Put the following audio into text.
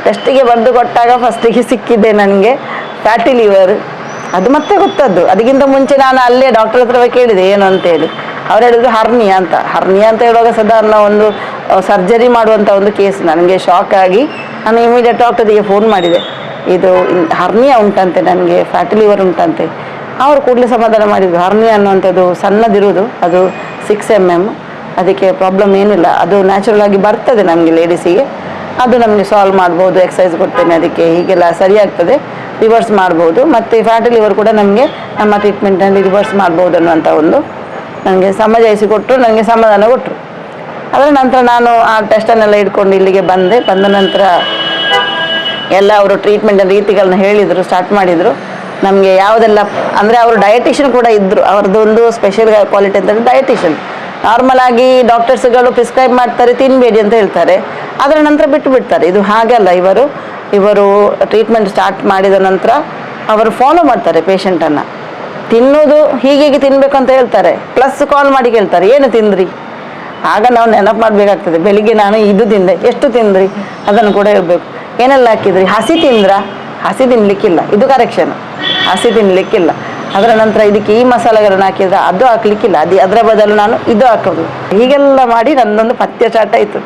ಟೆಸ್ಟಿಗೆ ಬರೆದು ಕೊಟ್ಟಾಗ ಫಸ್ಟಿಗೆ ಸಿಕ್ಕಿದೆ ನನಗೆ ಫ್ಯಾಟಿ ಲಿವರ್. ಅದು ಮತ್ತೆ ಗೊತ್ತದ್ದು. ಅದಕ್ಕಿಂತ ಮುಂಚೆ ನಾನು ಅಲ್ಲೇ ಡಾಕ್ಟರ್ ಹತ್ರ ಕೇಳಿದೆ ಏನು ಅಂತೇಳಿ. ಅವ್ರು ಹೇಳಿದ್ರು ಹರ್ನಿಯಾ ಅಂತ. ಹರ್ನಿಯಾ ಅಂತ ಹೇಳುವಾಗ ಸಾಧಾರಣ ಒಂದು ಸರ್ಜರಿ ಮಾಡುವಂಥ ಒಂದು ಕೇಸ್. ನನಗೆ ಶಾಕ್ ಆಗಿ ನಾನು ಇಮಿಡಿಯೇಟ್ ಡಾಕ್ಟರಿಗೆ ಫೋನ್ ಮಾಡಿದೆ, ಇದು ಹರ್ನಿಯಾ ಉಂಟಂತೆ, ನನಗೆ ಫ್ಯಾಟಿ ಲಿವರ್ ಉಂಟಂತೆ. ಅವರು ಕೂಡಲೇ ಸಮಾಧಾನ ಮಾಡಿದರು. ಹರ್ನಿಯಾ ಅನ್ನುವಂಥದ್ದು ಸಣ್ಣದಿರುವುದು, ಅದು 6 mm, ಅದಕ್ಕೆ ಪ್ರಾಬ್ಲಮ್ ಏನಿಲ್ಲ, ಅದು ನ್ಯಾಚುರಲ್ ಆಗಿ ಬರ್ತದೆ ನಮಗೆ ಲೇಡೀಸಿಗೆ. ಅದು ನಮಗೆ ಸಾಲ್ವ್ ಮಾಡ್ಬೋದು, ಎಕ್ಸಸೈಸ್ ಕೊಡ್ತೇನೆ ಅದಕ್ಕೆ, ಹೀಗೆಲ್ಲ ಸರಿಯಾಗ್ತದೆ, ರಿವರ್ಸ್ ಮಾಡ್ಬೋದು. ಮತ್ತು ಫ್ಯಾಟಿ ಲಿವರ್ ಕೂಡ ನಮಗೆ ನಮ್ಮ ಟ್ರೀಟ್ಮೆಂಟ್ನಲ್ಲಿ ರಿವರ್ಸ್ ಮಾಡ್ಬೋದು ಅನ್ನುವಂಥ ಒಂದು ನನಗೆ ಸಮಜಾಯಿಸಿಕೊಟ್ಟರು, ನನಗೆ ಸಮಾಧಾನ ಕೊಟ್ಟರು. ಅದರ ನಂತರ ನಾನು ಆ ಟೆಸ್ಟನ್ನೆಲ್ಲ ಇಟ್ಕೊಂಡು ಇಲ್ಲಿಗೆ ಬಂದೆ. ಬಂದ ನಂತರ ಎಲ್ಲ ಅವರು ಟ್ರೀಟ್ಮೆಂಟ್ ರೀತಿಗಳನ್ನ ಹೇಳಿದರು, ಸ್ಟಾರ್ಟ್ ಮಾಡಿದರು. ನಮಗೆ ಯಾವುದೆಲ್ಲ ಅಂದರೆ ಅವರು ಡಯಟಿಷಿಯನ್ ಕೂಡ ಇದ್ದರು. ಅವ್ರದ್ದು ಒಂದು ಸ್ಪೆಷಲ್ ಕ್ವಾಲಿಟಿ ಅಂತಂದರೆ ಡಯಟಿಷಿಯನ್. ನಾರ್ಮಲ್ ಆಗಿ ಡಾಕ್ಟರ್ಸ್ಗಳು ಪ್ರಿಸ್ಕ್ರೈಬ್ ಮಾಡ್ತಾರೆ, ತಿನ್ನಬೇಡಿ ಅಂತ ಹೇಳ್ತಾರೆ, ಅದರ ನಂತರ ಬಿಟ್ಟು ಬಿಡ್ತಾರೆ. ಇದು ಹಾಗಲ್ಲ. ಇವರು ಟ್ರೀಟ್ಮೆಂಟ್ ಸ್ಟಾರ್ಟ್ ಮಾಡಿದ ನಂತರ ಅವರು ಫಾಲೋ ಮಾಡ್ತಾರೆ ಪೇಷಂಟನ್ನು. ತಿನ್ನೋದು ಹೀಗೆ ತಿನ್ನಬೇಕು ಅಂತ ಹೇಳ್ತಾರೆ, ಪ್ಲಸ್ ಕಾಲ್ ಮಾಡಿ ಕೇಳ್ತಾರೆ ಏನು ತಿಂದ್ರಿ. ಆಗ ನಾವು ನೆನಪು ಮಾಡಬೇಕಾಗ್ತದೆ, ಬೆಳಿಗ್ಗೆ ನಾನು ಇದು ತಿಂದೆ, ಎಷ್ಟು ತಿಂದ್ರಿ ಅದನ್ನು ಕೂಡ ಹೇಳ್ಬೇಕು. ಏನೆಲ್ಲ ಹಾಕಿದ್ರಿ, ಹಸಿ ತಿಂದ್ರಾ, ಹಸಿ ತಿನ್ನಲಿಕ್ಕಿಲ್ಲ, ಇದು ಕರೆಕ್ಷನ್, ಹಸಿ ತಿನ್ನಲಿಕ್ಕಿಲ್ಲ. ಅದರ ನಂತರ ಇದಕ್ಕೆ ಈ ಮಸಾಲೆಗಳನ್ನು ಹಾಕಿದ್ರೆ ಅದು ಹಾಕ್ಲಿಕ್ಕಿಲ್ಲ, ಅದರ ಬದಲು ನಾನು ಇದು ಹಾಕೋದು. ಹೀಗೆಲ್ಲ ಮಾಡಿ ನನ್ನೊಂದು ಪಥ್ಯ ಚಾಟ ಇತ್ತು.